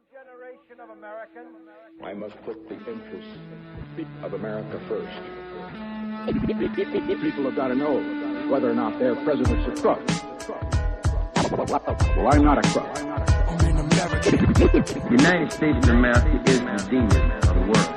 generation of Americans. I must put the interests of America first. People have got to know whether or not their president's a crook. Well, I'm not a crook. I'm in America. The United States of America is the demon of the world.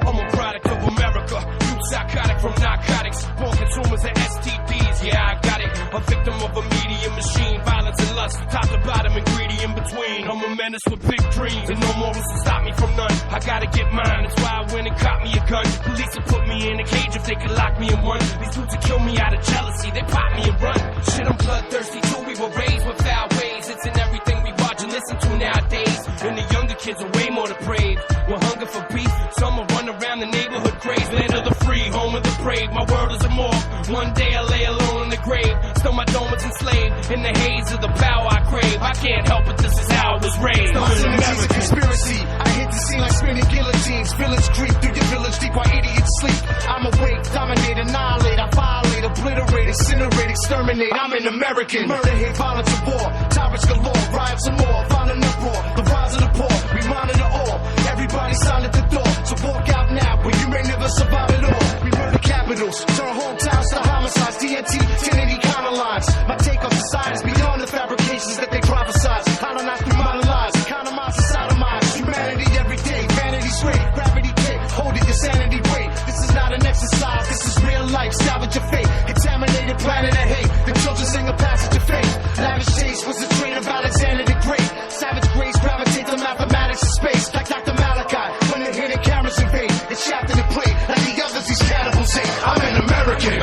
I'm a product of America. Youth psychotic from narcotics. Born consumers of STDs. Yeah, I got it. A victim of a media machine. Violence and lust. Top to bottom and greedy in between. I'm a menace with big dreams. And no morals to stop me from none. I gotta get mine. That's why I went and caught me a gun. Police will put me in a cage if they could lock me in one. These dudes will kill me out of jealousy. They pop me and run. Shit, I'm bloodthirsty too. We were raised with foul ways. It's in everything we watch and listen to nowadays. And the younger kids are way more depraved. With hunger for beef. Some will run around the neighborhood crazed. Land of the free, home of the brave. My world is a morgue. One day I lay alone in the grave. Still my dome is enslaved. In the haze of the power I crave. I can't help it, this is how I was raised. It's a conspiracy. I hit the scene like spinning guillotines. Villains creep through your village deep while idiots sleep. I'm awake, dominate, annihilate. I violate, obliterate, incinerate, exterminate. I'm an American. Murder, hate, violence, and war. Tyrants galore, riots and more. Violent uproar. The rise of the poor. We monitor all. Everybody silent at the door. So walk out now, but you may never survive at all. We murder capitals. Turn hometowns to homicides. TNT, 1080 counter lines. My take on society is beyond the fabrications that they prophesize. Colonize through modern lies. Economize and sodomize. Humanity every day. Vanity's great. Gravity kick. Hold it, your sanity wait. This is not an exercise. This is real life. Salvage your fate. Contaminated planet of hate. The children sing a passage of faith. Lavish taste was the trait of Alexander the Great. Savage grace gravitate to mathematics and space. Like Dr. Malachi. When they hear the cameras invade. It's shafted and played. Like the others these cannibals say. I'm an American.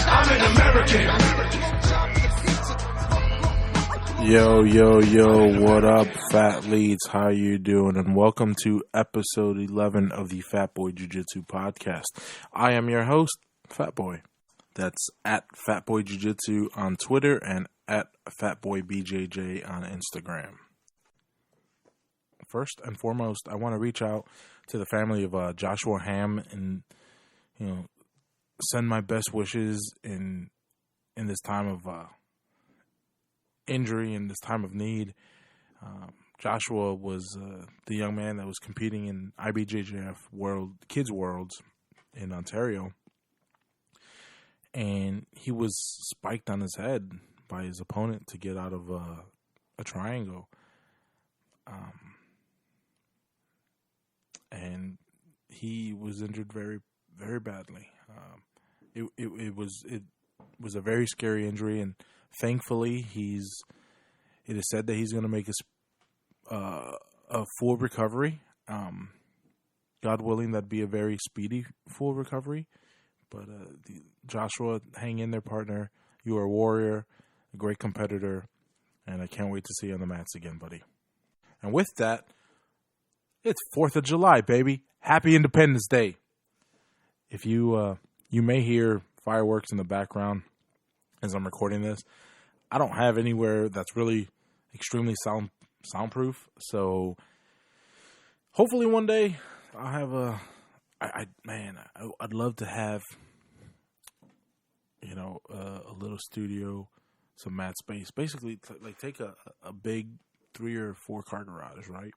I'm an American. Yo, what up, Fat Leads? How you doing? And welcome to episode 11 of the Fat Boy Jiu-Jitsu podcast. I am your host, Fat Boy. That's at Fat Boy Jiu-Jitsu on Twitter and at FatBoyBJJ on Instagram. First and foremost, I want to reach out to the family of Joshua Ham and, send my best wishes in this time of injury and this time of need. Joshua was the young man that was competing in IBJJF Kids Worlds in Ontario, and he was spiked on his head by his opponent to get out of a triangle, and he was injured very, very badly. It was a very scary injury, and thankfully, it is said that he's going to make a full recovery. God willing, that'd be a very speedy full recovery. But Joshua, hang in there, partner. You are a warrior, a great competitor, and I can't wait to see you on the mats again, buddy. And with that, it's 4th of July, baby. Happy Independence Day. If you may hear fireworks in the background as I'm recording this. I don't have anywhere that's really extremely soundproof, so hopefully one day I'll have I'd love to have a little studio, some mat space, basically like take a big 3 or 4 car garage, right?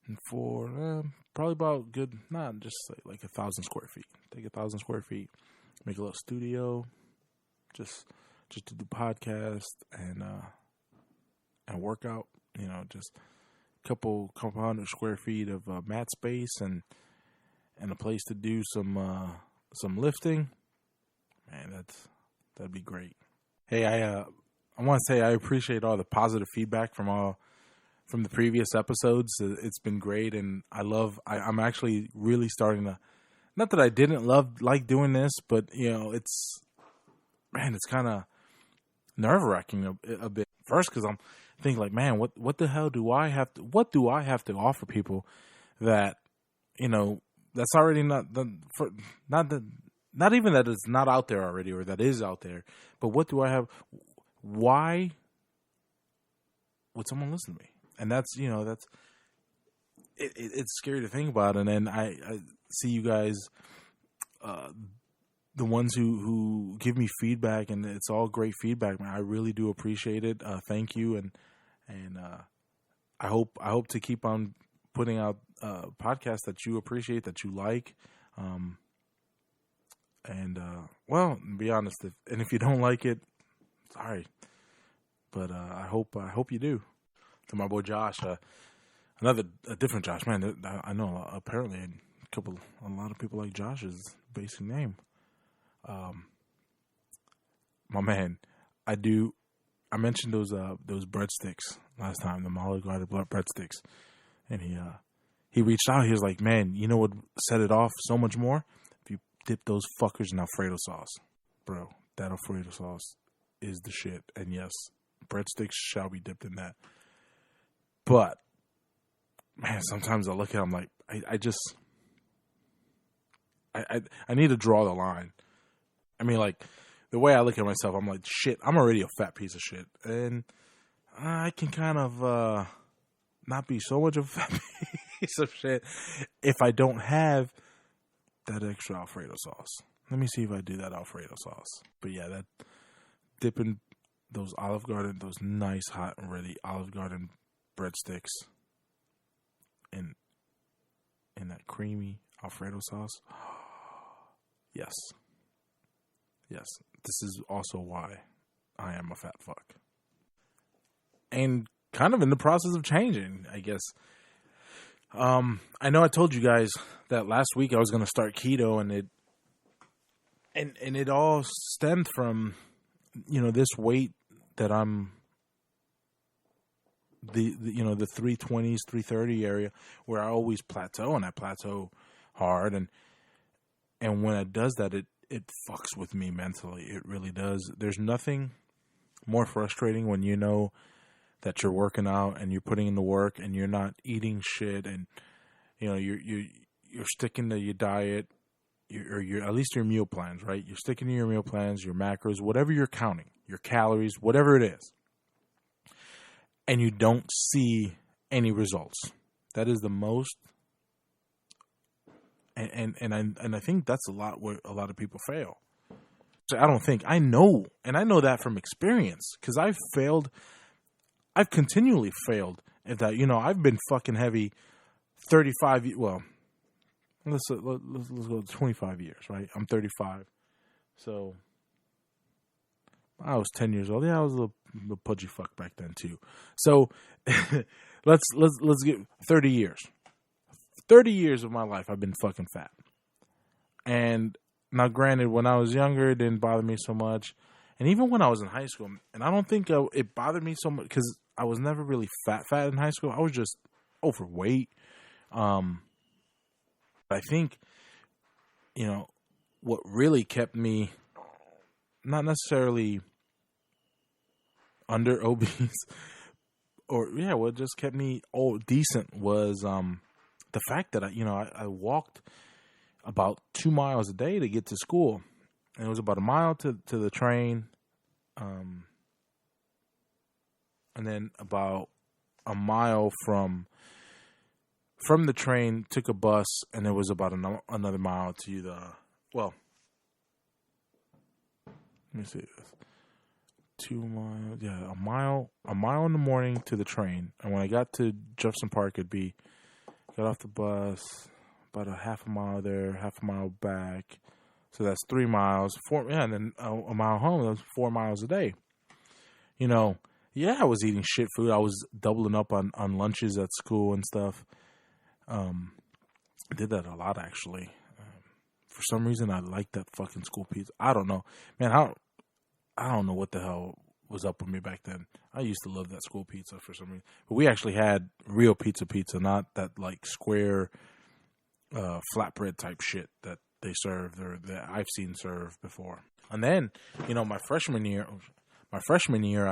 And for probably about just like 1,000 square feet. Take 1,000 square feet, make a little studio, just to do podcast and work out. Just a couple hundred square feet of mat space and a place to do some lifting. Man, that'd be great. Hey, I want to say I appreciate all the positive feedback from the previous episodes. It's been great, and I'm actually really starting to, not that I didn't like doing this, but it's kind of nerve-wracking a bit. First, because I'm thinking like, man, what the hell do I have to offer people that, that's already not even that it's not out there already or that is out there, but what do I have? Why would someone listen to me? And that's it's scary to think about. And then I see you guys the ones who give me feedback, and it's all great feedback, man. I really do appreciate it. Thank you, and I hope to keep on putting out podcasts that you appreciate, that you like. Well, to be honest, if you don't like it, sorry, but I hope you do. To my boy Josh, a different Josh, man. I know apparently a lot of people like Josh's basic name. My man, I mentioned those breadsticks last time, the Olive Garden breadsticks, and he reached out. He was like, "Man, you know what set it off so much more? If you dip those fuckers in Alfredo sauce, bro. That Alfredo sauce is the shit." And yes, breadsticks shall be dipped in that. But man, sometimes I look at it, I'm like, I need to draw the line. I mean, like, the way I look at myself, I'm like, shit, I'm already a fat piece of shit. And I can kind of not be so much of a fat piece of shit if I don't have that extra Alfredo sauce. Let me see if I do that Alfredo sauce. But yeah, that dipping those Olive Garden, those nice, hot and ready Olive Garden breadsticks in that creamy Alfredo sauce. Yes. Yes. This is also why I am a fat fuck. And kind of in the process of changing, I guess. I know I told you guys that last week I was going to start keto, and it all stemmed from, this weight that I'm the 320s, 330 area where I always plateau, and I plateau hard, and when it does that, it fucks with me mentally. It really does. There's nothing more frustrating when you know that you're working out and you're putting in the work and you're not eating shit, and you're sticking to your diet, or at least your meal plans, right? You're sticking to your meal plans, your macros, whatever you're counting, your calories, whatever it is, and you don't see any results. That is the most. And I think that's a lot where a lot of people fail. So I know that from experience, because I've continually failed at that. I've been fucking heavy 35, well, let's go 25 years, right? I'm 35. So I was 10 years old. Yeah, I was a little pudgy fuck back then too. So let's get 30 years. 30 years of my life, I've been fucking fat. And now, granted, when I was younger, it didn't bother me so much. And even when I was in high school, and I don't think it bothered me so much because I was never really fat in high school. I was just overweight. I think, what really kept me not necessarily under obese, what just kept me decent was the fact that I walked about 2 miles a day to get to school, and it was about a mile to the train, and then about a mile from the train, took a bus, and it was about another mile to let me see this. 2 miles, a mile in the morning to the train, and when I got to Jefferson Park, got off the bus, about a half a mile there, half a mile back. So that's 3 miles, and then a mile home. That was 4 miles a day. I was eating shit food. I was doubling up on lunches at school and stuff. I did that a lot, actually. For some reason, I liked that fucking school pizza. I don't know. Man, I don't know what the hell was up with me back then. I used to love that school pizza for some reason. But we actually had real pizza, not that like square flatbread type shit that they served or that I've seen served before. And then, my freshman year, I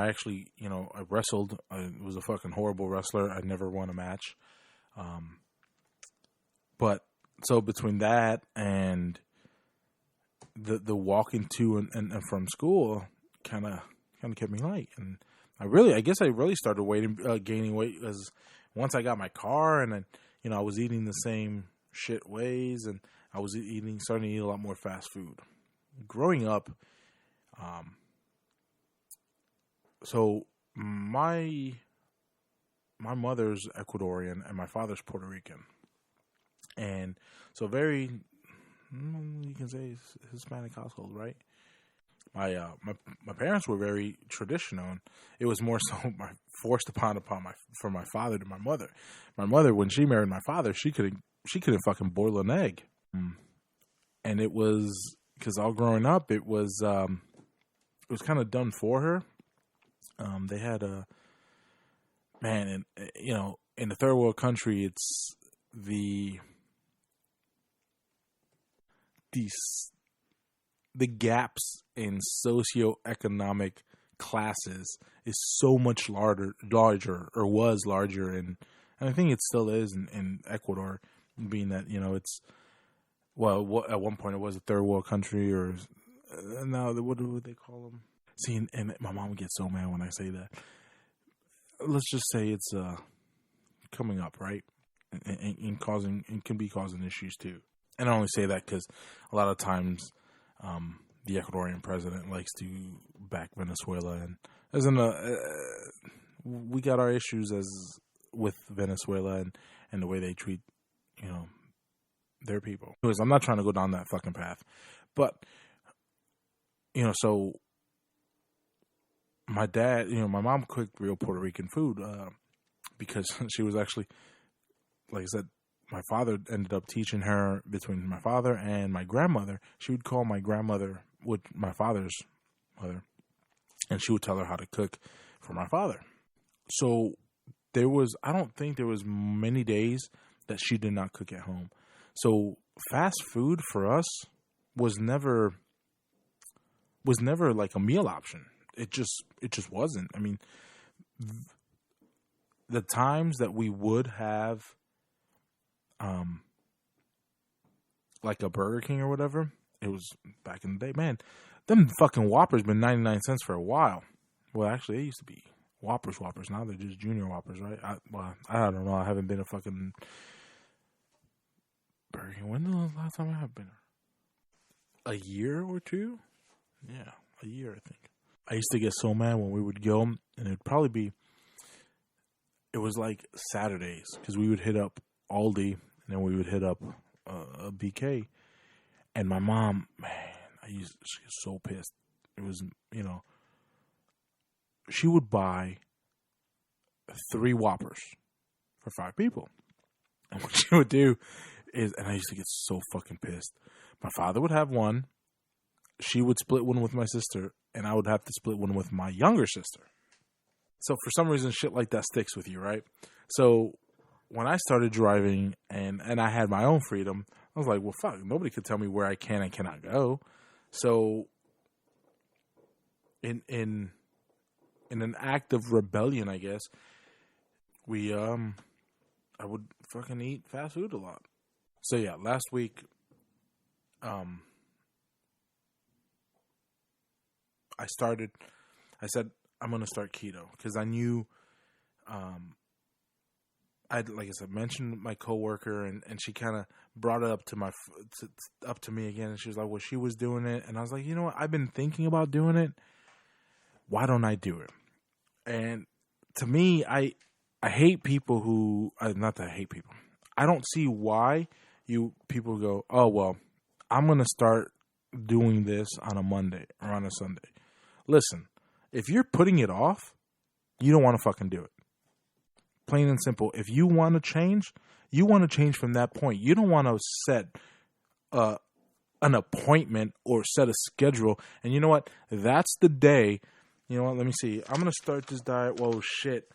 actually, I wrestled. I was a fucking horrible wrestler. I never won a match. But so between that and the walking to and from school kind of kept me light. And I guess I really started gaining weight because once I got my car, and then, I was eating the same shit ways, and I was starting to eat a lot more fast food, growing up, so my mother's Ecuadorian and my father's Puerto Rican. And so very, you can say Hispanic household, right? My parents were very traditional, and it was more so forced upon from my father to my mother. My mother, when she married my father, she couldn't fucking boil an egg, and it was because all growing up it was kind of done for her. They had a man, and in a third world country, it's the gaps in socioeconomic classes is so much larger, or was larger, and I think it still is in Ecuador, being that it's at one point it was a third world country, or now what do they call them? See, and my mom gets so mad when I say that. Let's just say it's coming up, right, and can be causing issues too. And I only say that because a lot of times the Ecuadorian president likes to back Venezuela, and we got our issues with Venezuela and the way they treat their people. Anyways, I'm not trying to go down that fucking path, but so my dad, my mom cooked real Puerto Rican food because she was actually, like I said, my father ended up teaching her. Between my father and my grandmother, she would call my grandmother with my father's mother, and she would tell her how to cook for my father. So I don't think there was many days that she did not cook at home. So fast food for us was never like a meal option. It just wasn't. I mean, the times that we would have like a Burger King or whatever, it was back in the day, man. Them fucking Whoppers been 99 cents for a while. Well, actually, they used to be Whoppers. Now they're just Junior Whoppers, right? I don't know. I haven't been a fucking Burger King. When was the last time I have been? A year or two? Yeah, a year, I think. I used to get so mad when we would go, and it was like Saturdays, because we would hit up Aldi, and then we would hit up a BK, and my mom, man, she was so pissed. It was, she would buy 3 Whoppers for 5 people, and what she would do is, and I used to get so fucking pissed. My father would have one, she would split one with my sister, and I would have to split one with my younger sister. So for some reason, shit like that sticks with you, right? So when I started driving and I had my own freedom, I was like, well, fuck, nobody could tell me where I can and cannot go. So in an act of rebellion, I guess, I would fucking eat fast food a lot. So yeah, last week, I said, I'm going to start keto, because I knew, like I said, mentioned my coworker, and she kind of brought it up to me again, and she was like, well, she was doing it, and I was like, you know what, I've been thinking about doing it, why don't I do it? And to me, I hate people who, not that I hate people, I don't see why people go, oh, well, I'm going to start doing this on a Monday or on a Sunday. Listen, if you're putting it off, you don't want to fucking do it. Plain and simple. If you want to change, you want to change from that point. You don't want to set an appointment or set a schedule. And you know what? That's the day. You know what? Let me see. I'm going to start this diet. Whoa, shit.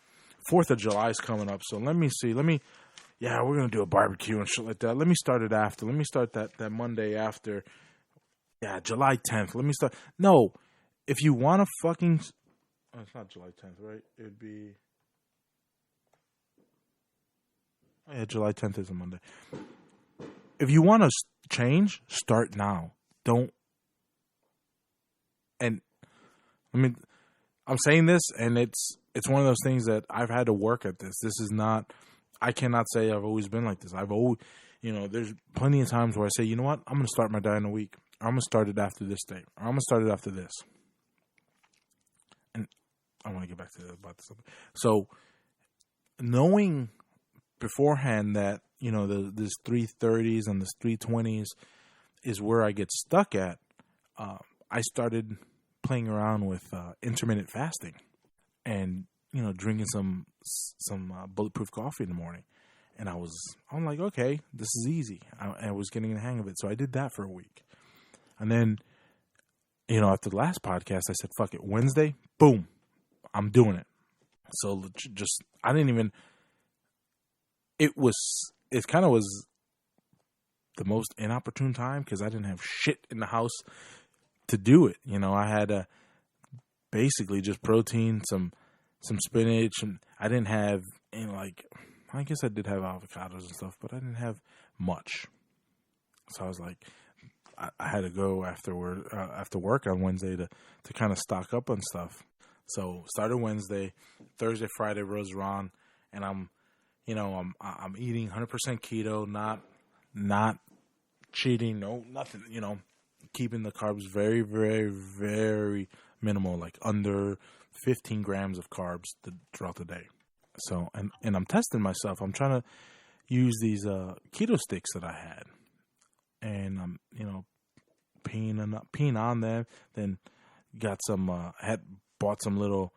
4th of July is coming up. So let me see. Yeah, we're going to do a barbecue and shit like that. Let me start it after. Let me start that Monday after. Yeah, July 10th. Let me start. No. If you want to fucking... Oh, it's not July 10th, right? It would be... Oh, yeah, July 10th is a Monday. If you want to change, start now. Don't... And, I mean, I'm saying this, and it's one of those things that I've had to work at this. This is not... I cannot say I've always been like this. I've always... there's plenty of times where I say, you know what? I'm going to start my diet in a week. I'm going to start it after this day. I'm going to start it after this. And I want to get back to about this. So knowing beforehand that, you know, this 330s and this 320s is where I get stuck at, I started playing around with intermittent fasting and, you know, drinking some bulletproof coffee in the morning. And I'm like, okay, this is easy. I was getting the hang of it. So I did that for a week. And then, you know, after the last podcast, I said, fuck it. Wednesday, boom, I'm doing it. So just, I didn't even, it kind of was the most inopportune time because I didn't have shit in the house to do it. You know, I had basically just protein, some spinach, and I didn't have any, like, I guess I did have avocados and stuff, but I didn't have much. So I was like, I had to go after work on Wednesday to kind of stock up on stuff. So started Wednesday, Thursday, Friday rolls around, and I'm eating 100% keto, not cheating, no nothing, you know, keeping the carbs very, very, very minimal, like under 15 grams of carbs throughout the day. So, and I'm testing myself. I'm trying to use these keto sticks that I had, and I'm, you know, peeing on them. Then got some. Had bought some little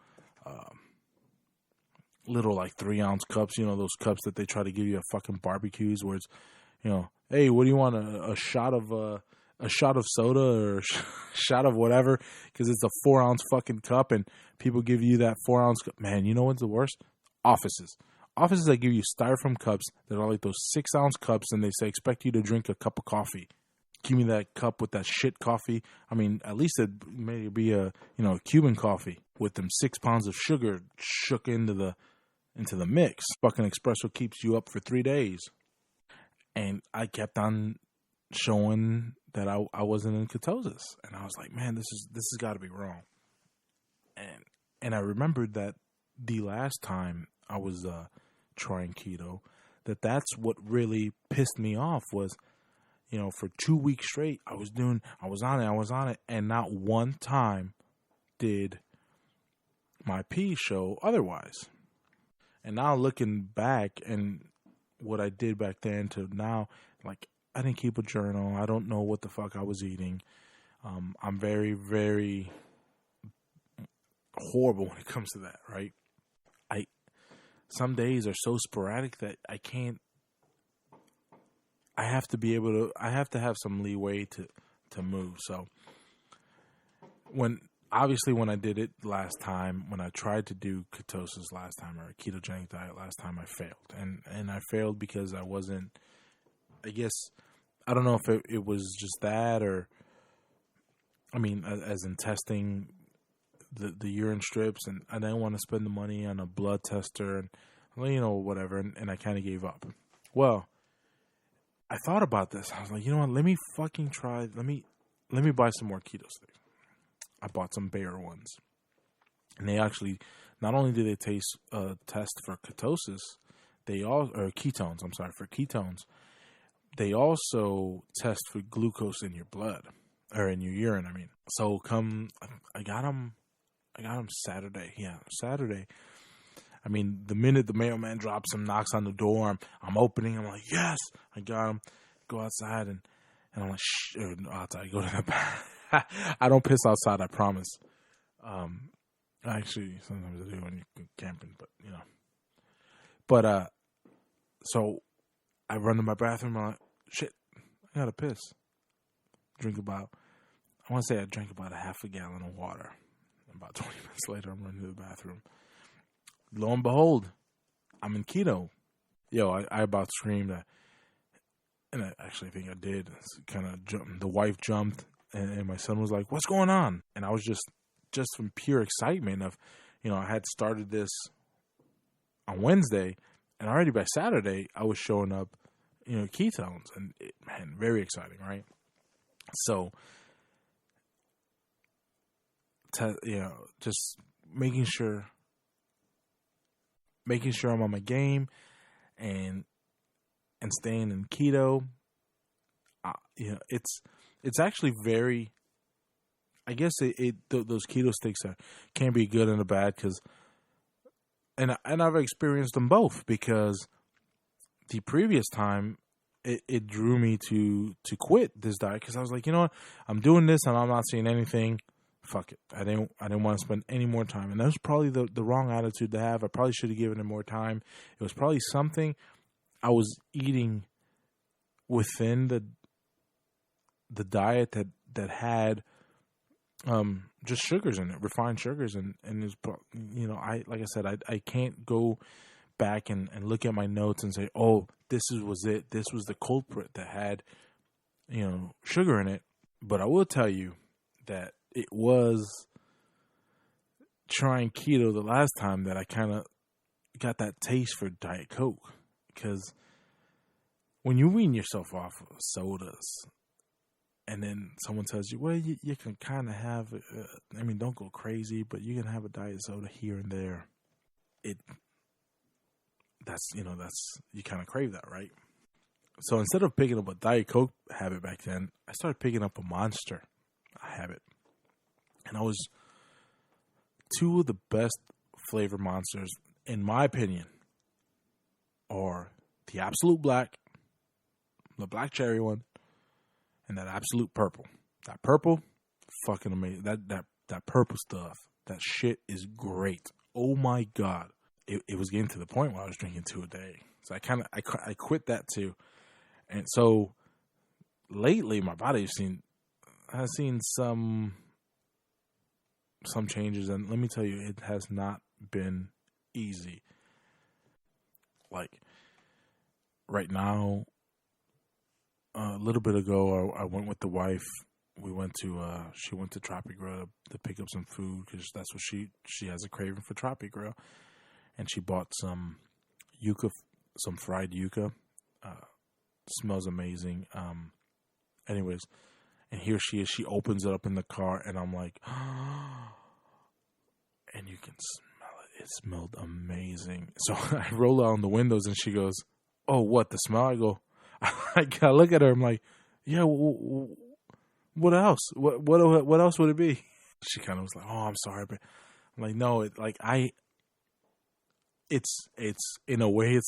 like 3-ounce cups. You know, those cups that they try to give you at fucking barbecues, where it's, you know, hey, what do you want? A shot of soda or a shot of whatever, because it's a 4-ounce fucking cup, and people give you that 4-ounce cup. Man, you know what's the worst? Offices that give you styrofoam cups that are like those 6-ounce cups, and they say expect you to drink a cup of coffee. Give me that cup with that shit coffee. I mean, at least it may be a Cuban coffee with them 6 pounds of sugar shook into the mix. Fucking espresso keeps you up for 3 days. And I kept on showing that I wasn't in ketosis, and I was like, man, this has got to be wrong. And I remembered that the last time I was trying keto, that's what really pissed me off was, you know, for 2 weeks straight, I was on it, and not one time did my pee show otherwise. And now looking back and what I did back then to now, like, I didn't keep a journal. I don't know what the fuck I was eating. I'm very, very horrible when it comes to that, right? Some days are so sporadic that I have to have some leeway to move. So when I did it last time, when I tried to do ketosis last time, or a ketogenic diet last time, I failed. And I failed because I wasn't, I guess, I don't know if it was just that, or, I mean, as in testing the urine strips, and I didn't want to spend the money on a blood tester, and, you know, whatever, and I kind of gave up. Well, I thought about this. I was like, you know what, let me fucking try, let me buy some more keto sticks. I bought some Bayer ones, and they actually, not only do they test for ketosis, ketones, for ketones, they also test for glucose in your blood, or in your urine, I mean. So I got them Saturday. Yeah, Saturday. I mean, the minute the mailman drops him, knocks on the door, I'm opening. I'm like, yes, I got them. Go outside, and I'm like, shh, outside, go to the bath. I don't piss outside, I promise. Actually, sometimes I do when you're camping, but, you know. But, so I run to my bathroom. I'm like, shit, I gotta piss. I want to say I drank about a half a gallon of water. About 20 minutes later, I'm running to the bathroom. Lo and behold, I'm in keto. Yo, I about screamed. And I actually think I did. Kind of jumped. The wife jumped, and my son was like, what's going on? And I was just from pure excitement of, you know, I had started this on Wednesday, and already by Saturday, I was showing up, you know, ketones. And, man, very exciting, right? So, you know, just making sure I'm on my game and staying in keto. You know, it's actually very. I guess those keto sticks can be good and a bad because, and I've experienced them both because the previous time it drew me to quit this diet because I was like, you know what, I'm doing this and I'm not seeing anything. Fuck it. I didn't want to spend any more time, and that was probably the wrong attitude to have. I probably should have given it more time. It was probably something I was eating within the diet that had just sugars in it, refined sugars, and it's, you know, like I said, I can't go back and look at my notes and say, oh, this was it. This was the culprit that had, you know, sugar in it. But I will tell you that it was trying keto the last time that I kind of got that taste for Diet Coke, because when you wean yourself off of sodas, and then someone tells you, well, you can kind of have, I mean, don't go crazy, but you can have a diet soda here and there. You kind of crave that, right? So instead of picking up a Diet Coke habit back then, I started picking up a Monster habit. And I was two of the best flavor Monsters, in my opinion, are the Absolute Black, the black cherry one, and that Absolute Purple. That purple, fucking amazing. That purple stuff, that shit is great. Oh my God. It was getting to the point where I was drinking 2 a day. So I quit that too. And so lately my body has seen some changes, and let me tell you, it has not been easy. Like right now, a little bit ago, I went with the wife. We went to she went to Tropic Grill to pick up some food because that's what she has a craving for, Tropic Grill, and she bought some fried yuca. Smells amazing. Anyways, and here she is. She opens it up in the car, and I'm like, and you can smell it. It smelled amazing. So I roll down the windows, and she goes, "Oh, what, the smell?" I go, I look at her. I'm like, "Yeah, what else? What else would it be?" She kind of was like, "Oh, I'm sorry," but I'm like, "No, it's in a way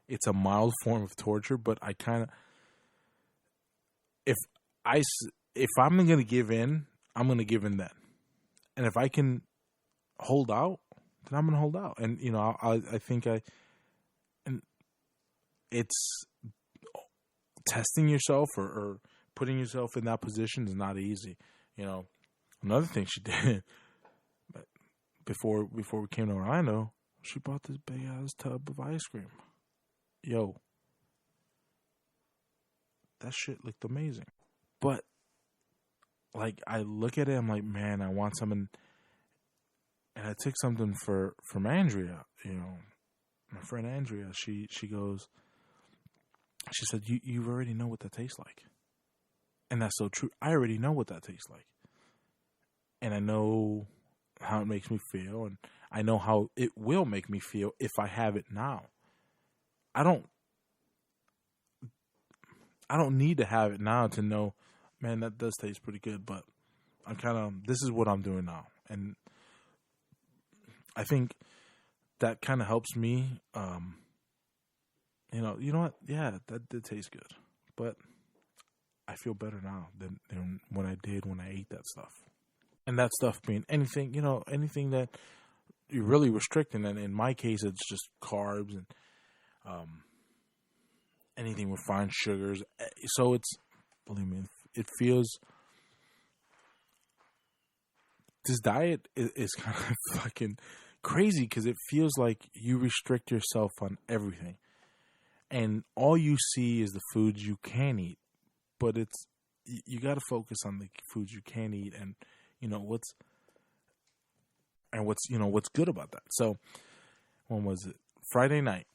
it's a mild form of torture, but I kind of, if I'm going to give in, I'm going to give in then. And if I can hold out, then I'm going to hold out." And, you know, I think and it's testing yourself or putting yourself in that position is not easy. You know, another thing she did before we came to Orlando, she bought this big ass tub of ice cream. Yo, that shit looked amazing. But, like, I look at it, I'm like, man, I want something. And I took something from Andrea, you know, my friend Andrea. She goes, she said, you already know what that tastes like. And that's so true. I already know what that tastes like. And I know how it makes me feel, and I know how it will make me feel if I have it now. I don't need to have it now to know, man, that does taste pretty good, but this is what I'm doing now. And I think that kind of helps me, you know what? Yeah, that did taste good, but I feel better now than when I did when I ate that stuff. And that stuff being anything, you know, anything that you're really restricting. And in my case, it's just carbs and anything with refined sugars. So it's, believe me, it feels, this diet is kind of fucking crazy because it feels like you restrict yourself on everything. And all you see is the foods you can eat. But you got to focus on the foods you can eat, and you know what's good about that. So when was it? Friday night.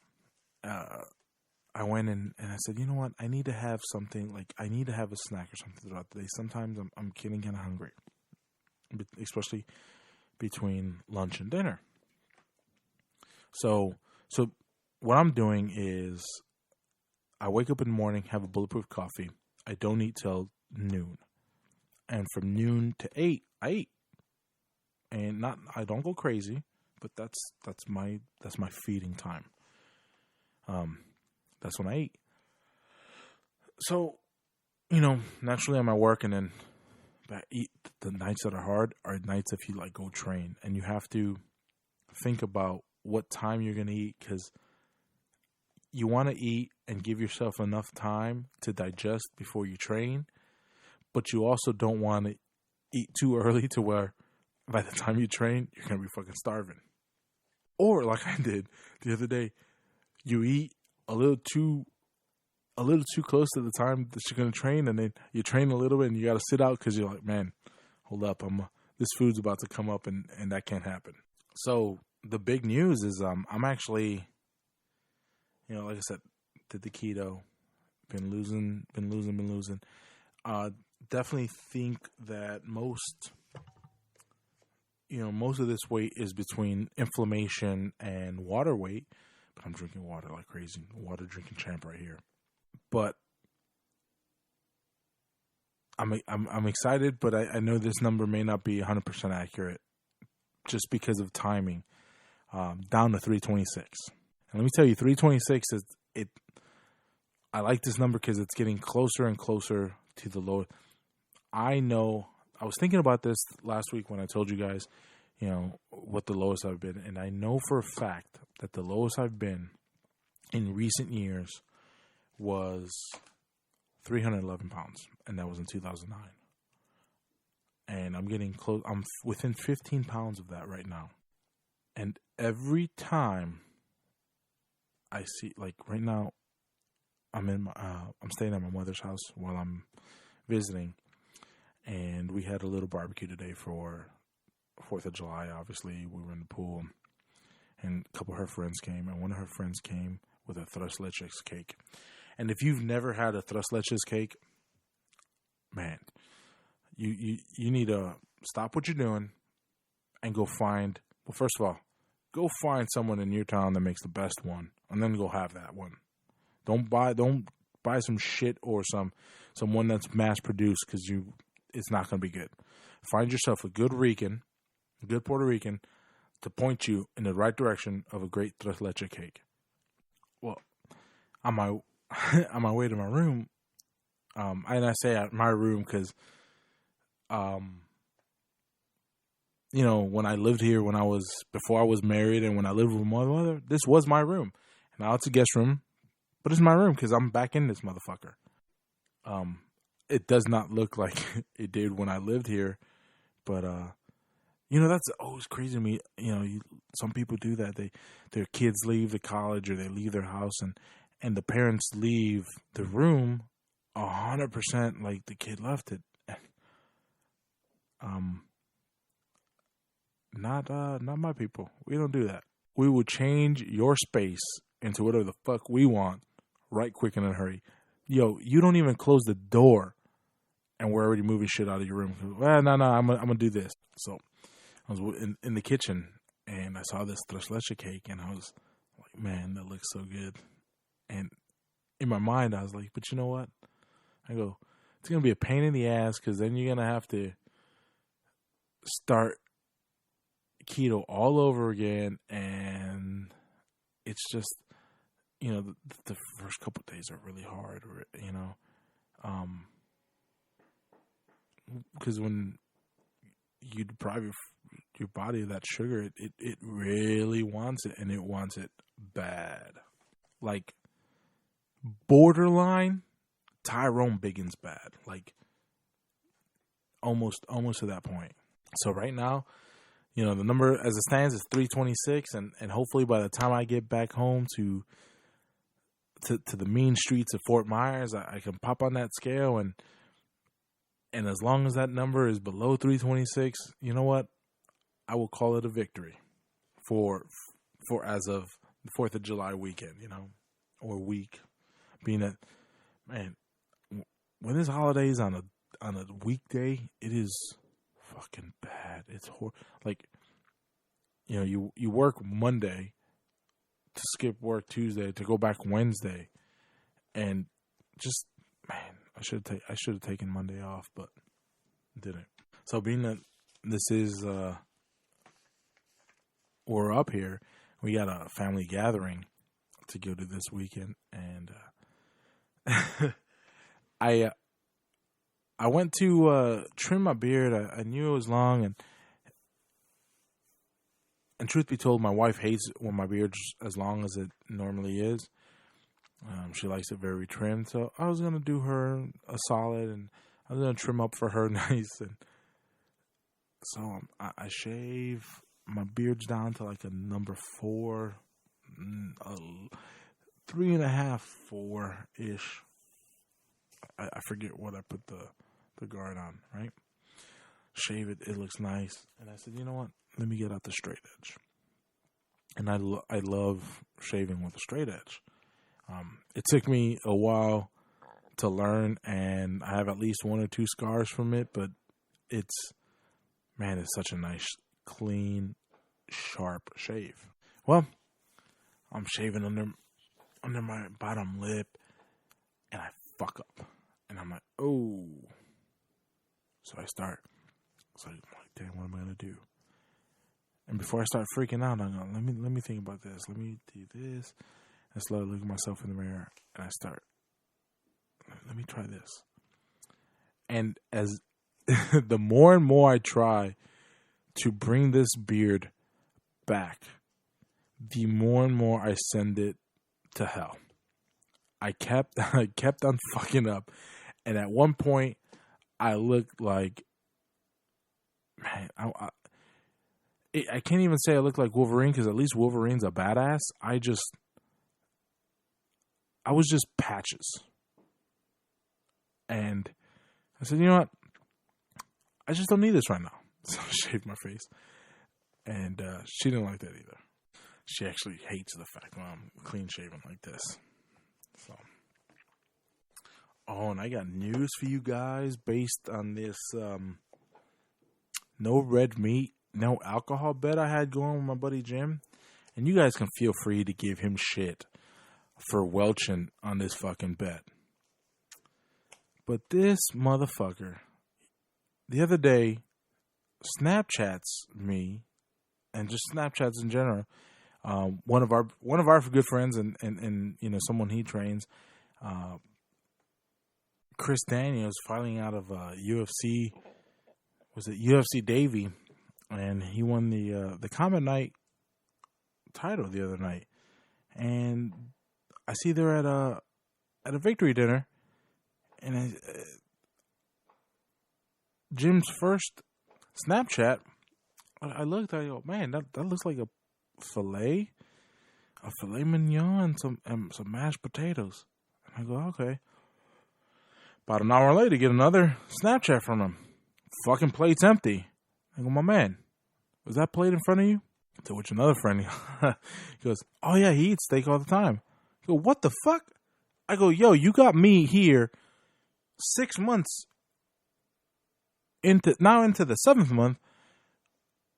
I went and I said, you know what? I need to have something, like I need to have a snack or something throughout the day. Sometimes I'm getting kind of hungry, especially between lunch and dinner. So what I'm doing is I wake up in the morning, have a bulletproof coffee. I don't eat till noon. And from noon to 8, I eat. And I don't go crazy, but that's my feeding time. That's when I eat. So, naturally I'm at work, and then the nights that are hard are nights if you like go train, and you have to think about what time you're going to eat, because you want to eat and give yourself enough time to digest before you train, but you also don't want to eat too early to where by the time you train, you're going to be fucking starving. Or like I did the other day, you eat a little too close to the time that you're going to train, and then you train a little bit and you got to sit out because you're like, man, hold up, this food's about to come up, and that can't happen. So the big news is I'm actually, like I said, did the keto, been losing. Definitely think that most of this weight is between inflammation and water weight. But I'm drinking water like crazy. Water drinking champ right here. But I'm excited, but I know this number may not be 100% accurate just because of timing. Down to 326. And let me tell you, 326 is it. I like this number because it's getting closer and closer to the low. I know. I was thinking about this last week when I told you guys, what the lowest I've been. And I know for a fact that the lowest I've been in recent years was 311 pounds. And that was in 2009. And I'm getting close. I'm within 15 pounds of that right now. And every time I see, like right now, I'm staying at my mother's house while I'm visiting. And we had a little barbecue today for 4th of July. Obviously, we were in the pool, and a couple of her friends came, and one of her friends came with a tres leches cake. And if you've never had a tres leches cake, man, you need to stop what you're doing and go find. Well, first of all, go find someone in your town that makes the best one, and then go have that one. Don't buy some shit or someone that's mass produced, because it's not going to be good. Find yourself a good Puerto Rican, to point you in the right direction of a great tres leche cake. Well, on my way to my room, and I say at my room because, when I lived here, before I was married, and when I lived with my mother, this was my room. Now it's a guest room, but it's my room because I'm back in this motherfucker. It does not look like it did when I lived here, but that's always crazy to me. Some people do that. Their kids leave the college, or they leave their house, and the parents leave the room 100% like the kid left it. Not my people. We don't do that. We will change your space into whatever the fuck we want, right quick in a hurry. Yo, you don't even close the door, and we're already moving shit out of your room. Well, no, I'm gonna do this. So I was in the kitchen, and I saw this tres leche cake, and I was like, man, that looks so good. And in my mind, I was like, but you know what? I go, it's gonna be a pain in the ass, because then you're gonna have to start keto all over again, and it's just, the first couple of days are really hard, because when you deprive your body of that sugar, it really wants it, and it wants it bad, like borderline Tyrone Biggins bad, like almost to that point. So right now, the number as it stands is 326, and hopefully by the time I get back home to the mean streets of Fort Myers, I can pop on that scale, and as long as that number is below 326, you know what? I will call it a victory for as of the 4th of July weekend, or week. Being that, man, when this holiday is on a weekday, it is fucking bad. It's like, you work Monday to skip work Tuesday to go back Wednesday, and just, man, I should have taken Monday off, but didn't. So being that this is we're up here, we got a family gathering to go to this weekend, and I went to trim my beard. I knew it was long, and truth be told, my wife hates it when my beard's as long as it normally is. She likes it very trimmed, so I was gonna do her a solid, and I was gonna trim up for her nice, and so I shave. My beard's down to like a number 4, 3.5, 4-ish. I forget what I put the guard on, right? Shave it. It looks nice. And I said, you know what? Let me get out the straight edge. And I love shaving with a straight edge. It took me a while to learn, and I have at least 1 or 2 scars from it, but it's such a nice, clean, sharp shave. Well, I'm shaving under my bottom lip, and I fuck up. And I'm like, oh. So I start. So I'm like, damn, what am I going to do? And before I start freaking out, I'm going, let me think about this. Let me do this. I slowly look at myself in the mirror, and I start, let me try this. And as the more and more I try to bring this beard back, the more and more I send it to hell. I kept on fucking up, and at one point I looked like, man, I can't even say I look like Wolverine, because at least Wolverine's a badass. I was just patches, and I said, you know what? I just don't need this right now. So I shaved my face, and she didn't like that either. She actually hates the fact when I'm clean shaven like this. So, and I got news for you guys based on this no red meat, no alcohol bet I had going with my buddy Jim. And you guys can feel free to give him shit for welching on this fucking bet. But this motherfucker, the other day, Snapchats me, and just Snapchats in general. One of our good friends, and you know, someone he trains, Chris Daniels, filing out of UFC. Was it UFC Davy? And he won the Common Night title the other night. And I see they're at a victory dinner, and Jim's first Snapchat. I looked. I go, man, that looks like a filet mignon, and some mashed potatoes. And I go, okay. About an hour later, get another Snapchat from him. Fucking plate's empty. I go, my man, was that plate in front of you? To which another friend, he goes, oh yeah, he eats steak all the time. I go, what the fuck? I go, yo, you got me here 6 months into the 7th month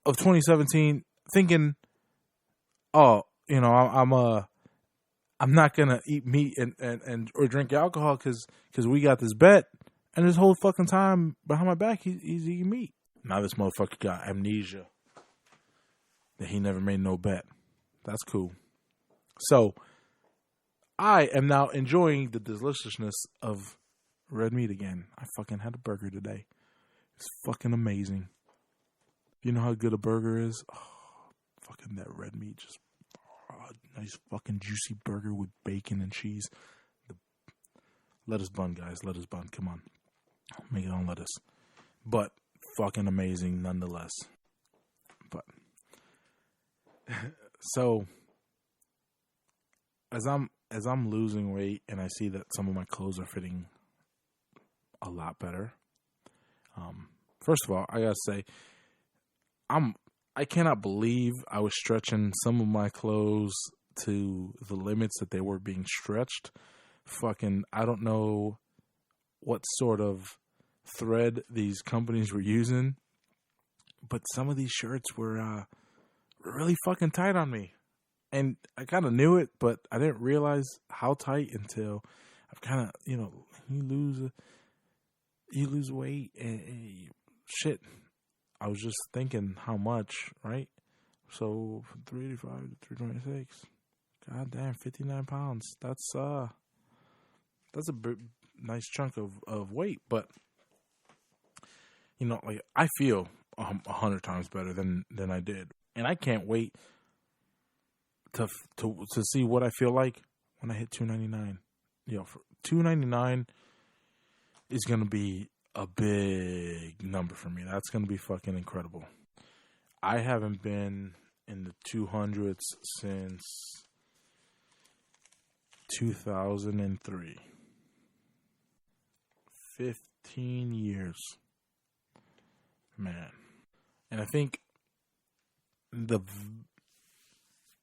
of 2017, thinking, oh, you know, I'm not gonna eat meat and or drink alcohol because we got this bet, and this whole fucking time behind my back he's eating meat. Now this motherfucker got amnesia that he never made no bet. That's cool. So I am now enjoying the deliciousness of red meat again. I fucking had a burger today. It's fucking amazing. You know how good a burger is? Oh, fucking that red meat. Just nice fucking juicy burger with bacon and cheese. The lettuce bun, guys. Lettuce bun. Come on. Make it on lettuce. But fucking amazing nonetheless. But so as I'm losing weight and I see that some of my clothes are fitting a lot better. First of all, I gotta say, I cannot believe I was stretching some of my clothes to the limits that they were being stretched. Fucking, I don't know what sort of thread these companies were using, but some of these shirts were really fucking tight on me. And I kind of knew it, but I didn't realize how tight until I've kind of, you lose weight and shit. I was just thinking how much, right? So from 385 to 326, goddamn, 59 pounds. That's a nice chunk of weight, but like I feel 100 times better than I did, and I can't wait to see what I feel like when I hit 299. For 299 is gonna be a big number for me. That's gonna be fucking incredible. I haven't been in the 200s since 2003. 15 years. Man. And I think the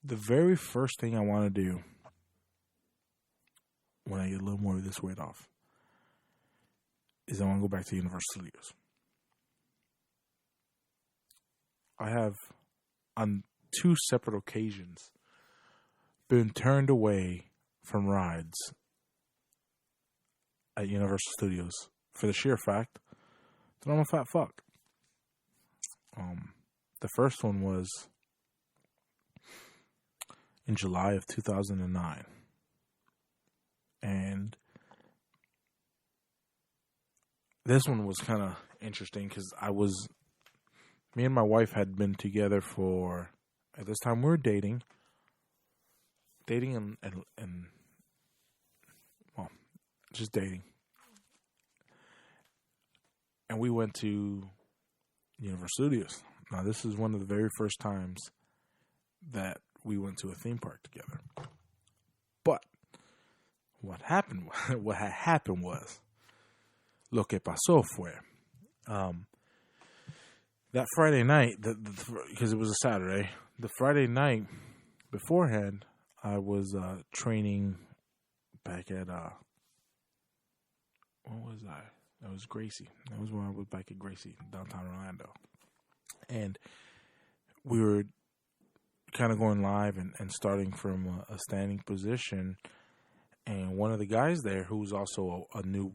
very first thing I want to do when I get a little more of this weight off is I want to go back to Universal Studios. I have, on 2 separate occasions, been turned away from rides at Universal Studios for the sheer fact that I'm a fat fuck. The first one was in July of 2009. And this one was kind of interesting because me and my wife had been together for, at this time we were dating and well, just dating. And we went to Universal Studios. Now, this is one of the very first times that we went to a theme park together. But what happened was, lo que pasó fue, that Friday night, because it was a Saturday, the Friday night beforehand, I was training back at, what was I? That was Gracie. That was when I was back at Gracie, downtown Orlando. And we were kind of going live and starting from a standing position. And one of the guys there, who's also not new,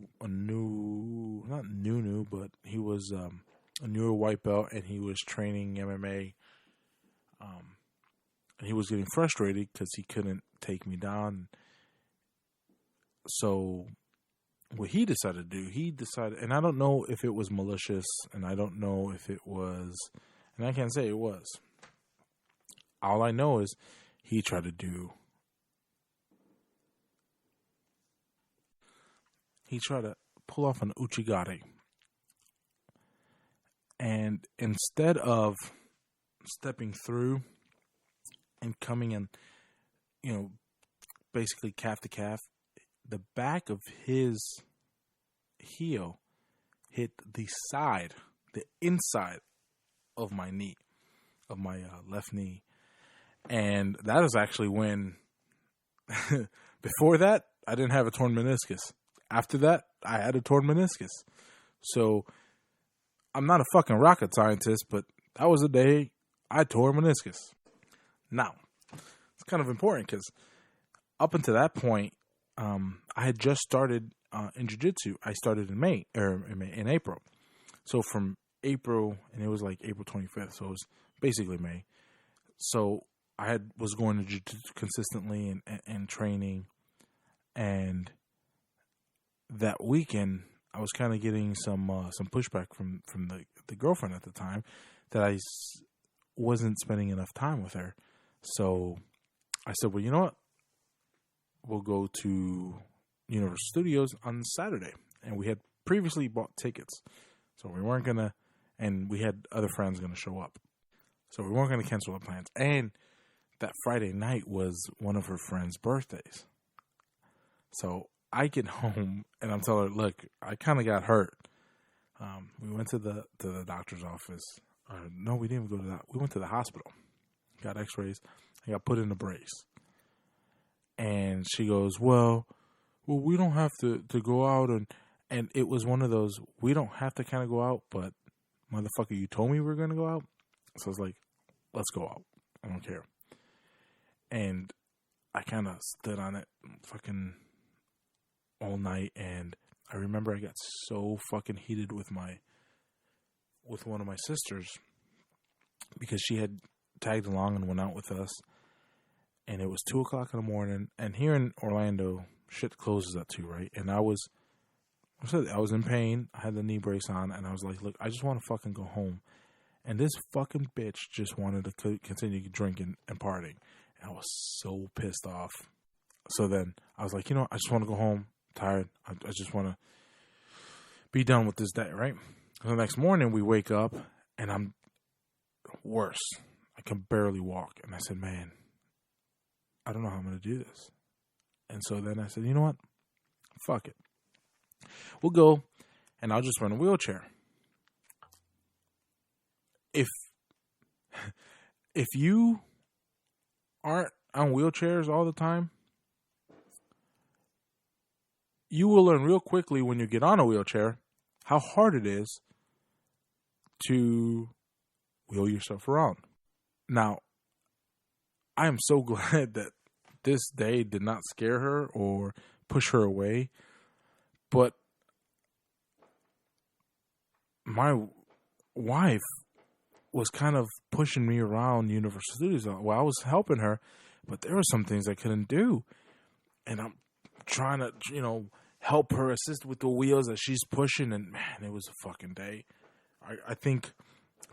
but he was a newer white belt, and he was training MMA. And he was getting frustrated because he couldn't take me down. So what he decided to do, and I don't know if it was malicious, and I don't know if it was, and I can't say it was. All I know is he tried to pull off an uchigari. And instead of stepping through and coming in, basically calf to calf, the back of his heel hit the inside of my knee, of my left knee. And that is actually when, before that, I didn't have a torn meniscus. After that, I had a torn meniscus. So, I'm not a fucking rocket scientist, but that was the day I tore a meniscus. Now, it's kind of important because up until that point, I had just started in jiu-jitsu. I started in April. So from April, and it was like April 25th, so it was basically May. So I was going to jiu-jitsu consistently and training, and that weekend I was kind of getting some pushback from the girlfriend at the time that I wasn't spending enough time with her. So I said, well, you know what? We'll go to Universal Studios on Saturday. And we had previously bought tickets. So we weren't going to, and we had other friends going to show up. So we weren't going to cancel our plans. And that Friday night was one of her friends' birthdays. So I get home and I'm telling her, look, I kind of got hurt. We went to the doctor's office. No, we didn't go to that. We went to the hospital. Got x-rays. I got put in a brace. And she goes, well, we don't have to go out. And it was one of those, we don't have to kind of go out, but motherfucker, you told me we were going to go out. So I was like, let's go out. I don't care. And I kind of stood on it, fucking all night, and I remember I got so fucking heated with one of my sisters because she had tagged along and went out with us, and it was 2:00 in the morning, and here in Orlando, shit closes at 2, right? And I was in pain. I had the knee brace on, and I was like, look, I just want to fucking go home. And this fucking bitch just wanted to continue drinking and partying. And I was so pissed off. So then I was like, I just want to go home. I'm tired. I just want to be done with this day, right? So the next morning we wake up, and I'm worse. I can barely walk. And I said, man, I don't know how I'm going to do this. And so then I said, you know what? Fuck it. We'll go, and I'll just run a wheelchair. If you aren't on wheelchairs all the time, you will learn real quickly when you get on a wheelchair how hard it is to wheel yourself around. Now, I am so glad that this day did not scare her or push her away, but my wife was kind of pushing me around Universal Studios. Well, I was helping her, but there were some things I couldn't do. And I'm trying to, help her, assist with the wheels that she's pushing. And man, it was a fucking day. I think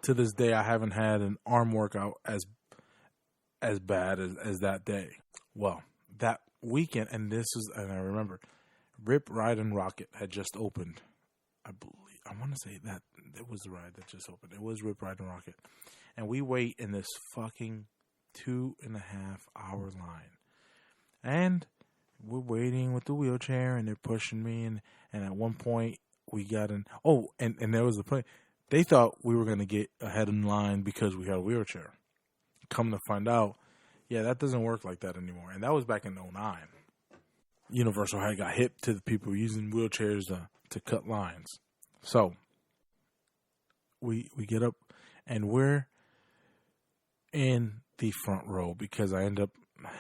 to this day, I haven't had an arm workout as bad as that day. Well, that weekend, and I remember, Rip, Ride, and Rocket had just opened. I want to say that it was the ride that just opened. It was Rip, Ride, and Rocket. And we wait in this fucking 2.5-hour line. And we're waiting with the wheelchair, and they're pushing me. And at one point, we got in. Oh, and there was the point. They thought we were going to get ahead in line because we had a wheelchair. Come to find out, yeah, that doesn't work like that anymore. And that was back in 2009. Universal had got hip to the people using wheelchairs to cut lines. So we get up, and we're in the front row because I end up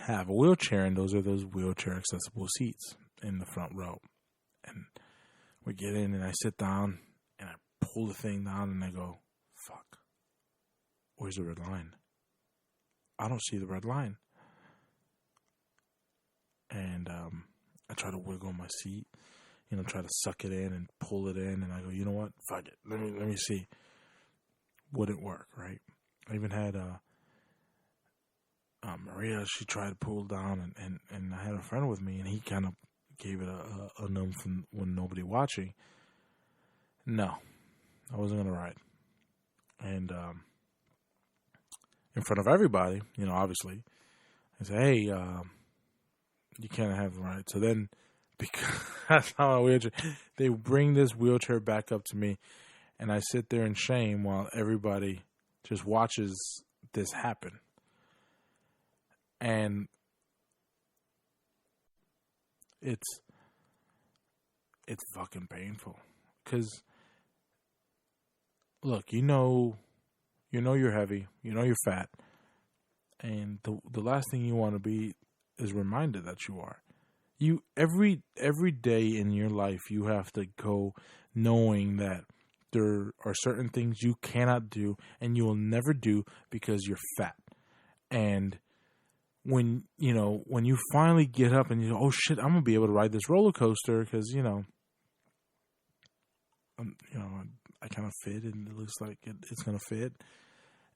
have a wheelchair, and those wheelchair accessible seats in the front row. And we get in, and I sit down, and I pull the thing down, and I go, fuck, where's the red line? I don't see the red line. And I try to wiggle my seat, try to suck it in and pull it in, and I go, you know what? Fuck it. Let me see. Wouldn't work, right? I even had Maria. She tried to pull down, and I had a friend with me, and he kind of gave it a numb from when nobody watching. No, I wasn't gonna ride, and in front of everybody, obviously, I said, hey, you can't have the ride. So then, because that's how a wheelchair, they bring this wheelchair back up to me, and I sit there in shame while everybody just watches this happen. And it's fucking painful. Because, look, you're heavy, you're fat, and the last thing you want to be is reminded that you are. You every day in your life you have to go knowing that there are certain things you cannot do and you will never do because you're fat. And when you finally get up and you go, oh shit, I'm gonna be able to ride this roller coaster because I kind of fit and it looks like it's gonna fit,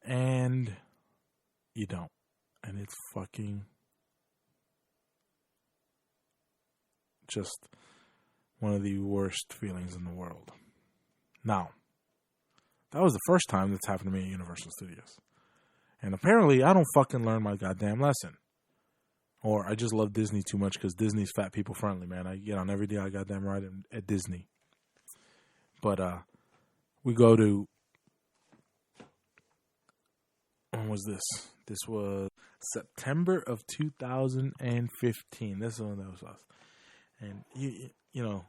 and you don't, and it's fucking just one of the worst feelings in the world. Now, that was the first time that's happened to me at Universal Studios. And apparently, I don't fucking learn my goddamn lesson. Or I just love Disney too much because Disney's fat people friendly, man. I get on every day I goddamn ride at Disney. But we go to... When was this? This was September of 2015. This is when that was us. And, you know,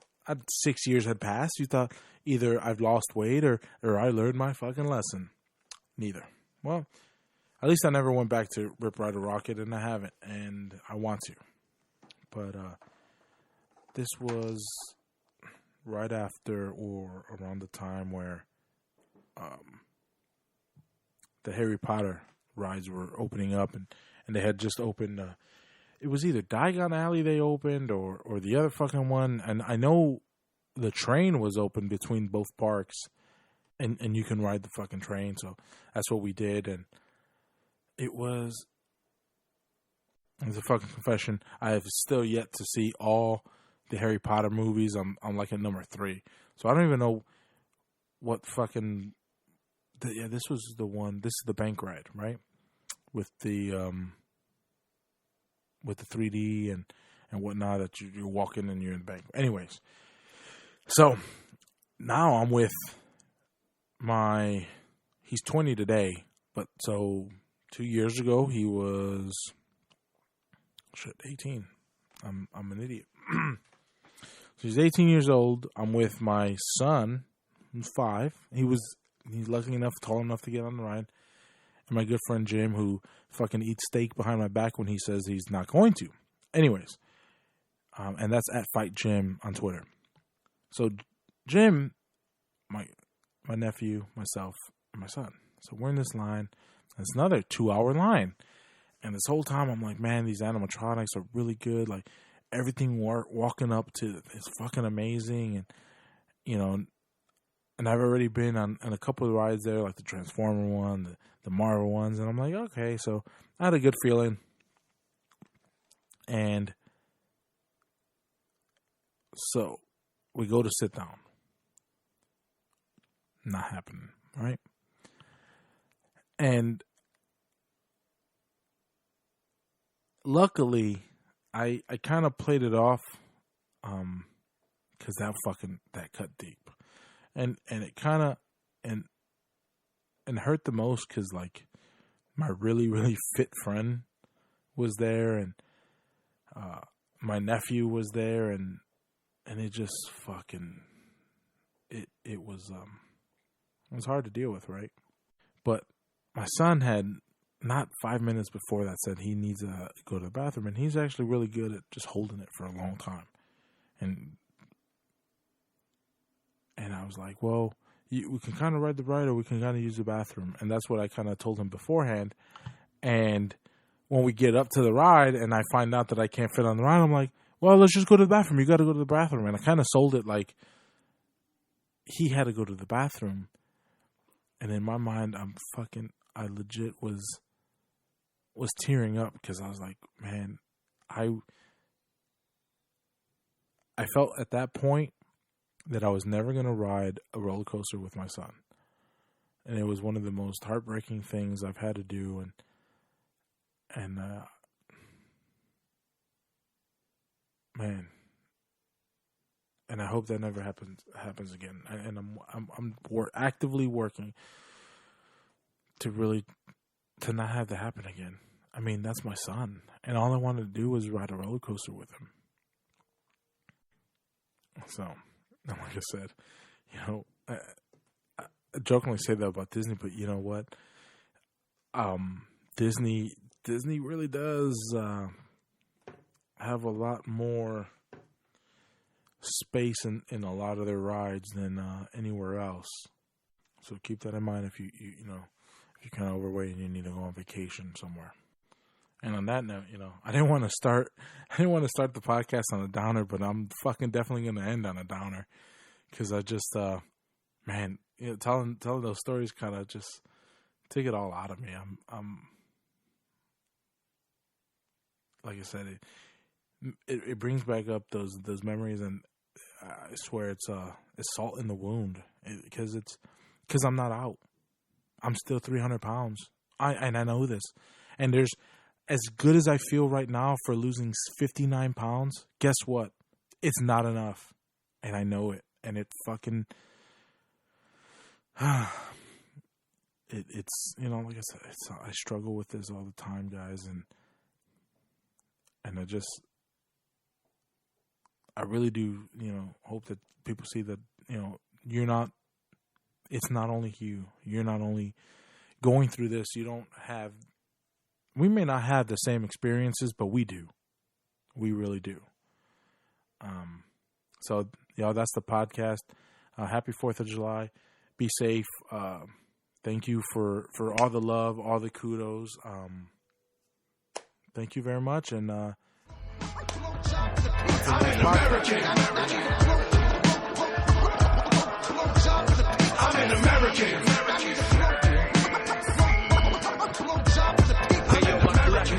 6 years had passed. You thought either I've lost weight or I learned my fucking lesson. Neither. Well, at least I never went back to Rip, Ride, or Rocket, and I haven't. And I want to. But this was right after or around the time where the Harry Potter rides were opening up, and they had just opened. It was either Diagon Alley they opened or the other fucking one, and I know the train was open between both parks, and you can ride the fucking train. So that's what we did, and it was a fucking confession. I have still yet to see all the Harry Potter movies. I'm like at number 3, so I don't even know what fucking. This was the one. This is the bank ride, right? With the 3D and whatnot that you're walking and you're in the bank. Anyways, so now I'm with he's 20 today, but so 2 years ago he was 18. I'm an idiot. So he's 18 years old. I'm with my son, who's 5. He's lucky enough, tall enough to get on the ride. And my good friend Jim, who fucking eats steak behind my back when he says he's not going to. Anyways, and that's at Fight Jim on Twitter. So Jim, my nephew, myself, and my son. So we're in this line. It's another 2-hour line. And this whole time I'm like, man, these animatronics are really good. Like everything walking up to is fucking amazing. And, you know, and I've already been on a couple of rides there, like the Transformer one, the Marvel ones. And I'm like, okay, so I had a good feeling. And so we go to sit down. Not happening, right? And luckily, I kind of played it off because that cut deep. And it kind of and hurt the most because like my really, really fit friend was there, and my nephew was there, and it just fucking it was hard to deal with, right? But my son had not 5 minutes before that said he needs to go to the bathroom, and he's actually really good at just holding it for a long time, and I was like, well, we can kind of ride the ride or we can kind of use the bathroom. And that's what I kind of told him beforehand. And when we get up to the ride and I find out that I can't fit on the ride, I'm like, well, let's just go to the bathroom. You got to go to the bathroom. And I kind of sold it like he had to go to the bathroom. And in my mind, I legit was tearing up because I was like, man, I felt at that point that I was never going to ride a roller coaster with my son. And it was one of the most heartbreaking things I've had to do. And man, and I hope that never happens again. And I'm actively working to not have that happen again. I mean, that's my son. And all I wanted to do was ride a roller coaster with him. So, like I said, you know, I jokingly say that about Disney, but you know what? Disney really does have a lot more space in a lot of their rides than anywhere else. So keep that in mind if you if you're kind of overweight and you need to go on vacation somewhere. And on that note, you know, I didn't want to start the podcast on a downer, but I'm fucking definitely going to end on a downer because I just, man, you know, telling those stories kind of just take it all out of me. I'm like I said, it brings back up those memories, and I swear it's salt in the wound because I'm not out. I'm still 300 pounds. I know this, and there's. As good as I feel right now for losing 59 pounds, guess what? It's not enough. And I know it. And it fucking... it's, you know, like I said, I struggle with this all the time, guys. And I really do, you know, hope that people see that, you know, it's not only you. You're not only going through this. We may not have the same experiences, but we do. We really do. So, y'all, that's the podcast. Happy 4th of July. Be safe. Thank you for all the love, all the kudos. Thank you very much. And I'm an American. I'm an American.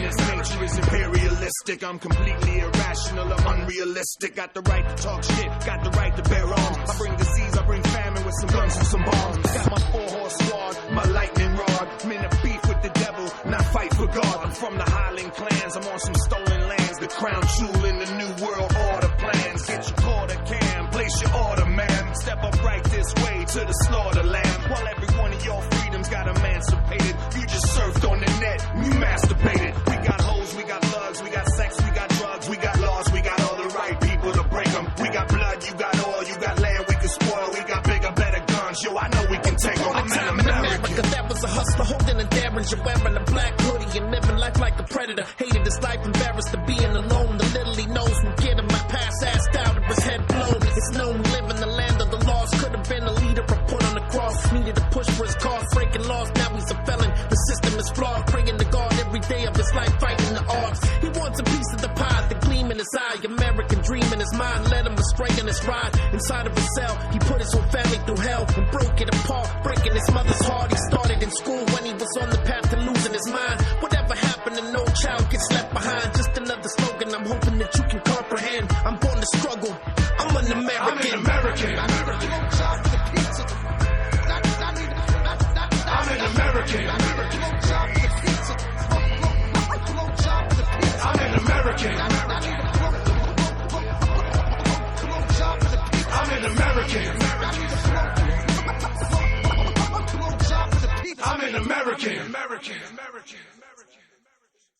Nature is imperialistic. I'm completely irrational. I'm unrealistic. Got the right to talk shit. Got the right to bear arms. I bring disease. I bring famine with some guns and some bombs. Got my 4-horse squad. My lightning rod. I'm in a beef with the devil. Not fight for God. I'm from the Highland clans. I'm on some stolen lands. The crown jewel in the new world order plans. Get your quarter can. Place your order, man. Step up right this way to the slaughter land. While every one of your freedoms got emancipated. You just surfed on the net. You masturbated. We got hoes, we got thugs, we got sex, we got drugs, we got laws, we got all the right people to break them. We got blood, you got oil, you got land we can spoil. We got bigger, better guns, yo, I know we can take them. I'm an American. That was a hustler holding a Derringer, wearing a black hoodie and living life like a predator. Hated his life, embarrassed to being alone. The little he knows will get him. My past ass out of his head blown. It's known we live in the land of the lost. Could have been a leader, but put on the cross. Needed to push for his cause, breaking laws. Now he's a felon. The system is flawed. Praying to God every day of his life, fighting the odds. He wants a piece of the pie, the gleam in his eye. American dream in his mind led him astray in his ride. Inside of his cell, he put his whole family through hell and broke it apart, breaking his mother's heart. He started in school when he was on the path to losing his mind. Whatever happened to no child gets left behind. Just another slogan I'm hoping that you can comprehend. I'm born to struggle. I'm an American. I'm an American. I'm an American. I'm an American. I'm an American. I'm an American.